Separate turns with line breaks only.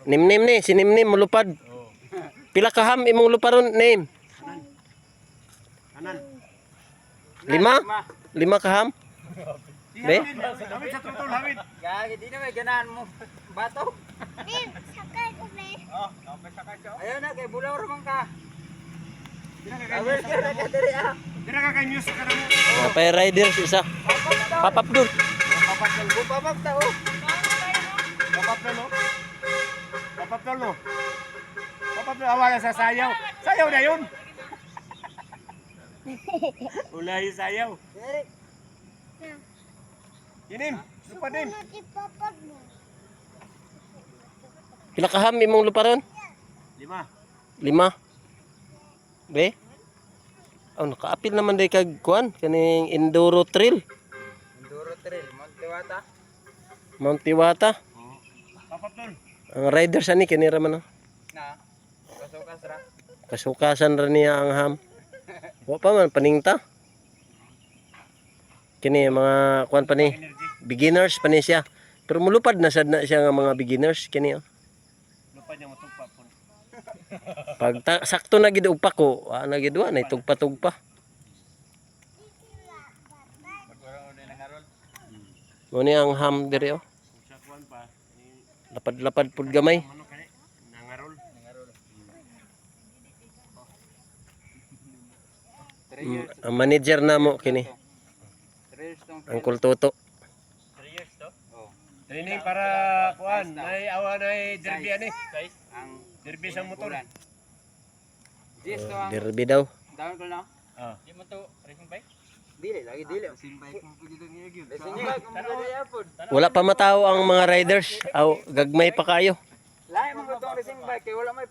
Nim ni, si Nim mulupad. Pila ka ham imong luparon, Nim?
Kanan.
5? 5 ka ham? Be?
Hamid sa tutol, Hamid.
Gagi, di na may ganahan mo. Bato.
Din, sakay ko be.
Ayaw na, kay bulaw ramang ka.
Dira
Awal ka na ka diri ah.
ka kay news ka na mo.
Napay riders isa. Papap dun.
Bupabag ta oh.
Papapel no. Papapel no. Papapel awala sa sayaw. Sayaw na yun. Ulay sayaw.
Diri.
Inim, lupa nim.
Ipapag mo.
Pila ka ham imong luparon?
5.
5? Be? Oh, nakaapil naman day kag kuan kaning enduro trail.
Enduro trail, Montiwata.
Mount Tiwata.
Papapel.
Ang riders ani kini ra man.
Na. Kasukas ra.
Kasukasan ra niya ang ham. Wa pa man paningta. Kini mga kuan pa ni beginners pa ni siya. Pero mulupad na sad na siya nga mga beginners kini. Oh.
Lupa niya matugpa po.
Pag sakto na gid upak ko, na gid wa na tugpa-tugpa.
Pagkaroon din nangarol.
Mo ni ang ham diri oh.
Sa kuan pa.
Lapad-lapad pud gamay.
Ano kani? Nangarol.
Nangarol. 3
Mm,
years.
ang manager na mo kini,
3 years tong.
ang kultuto.
3 years to? Oh.
Training para kuan, nay awa nay derby ani.
Guys, ang
Derby sa motor.
Yes to ang
Derby daw.
dawon ko na.
Ah.
Di mo to racing bike? Dili, lagi dili. Racing bike mo pud dito niya gyud. Racing bike mo pud diya pud.
Wala pa mataw ang mga riders. Aw, gagmay pa kayo.
Lahi mo tong racing bike kay wala may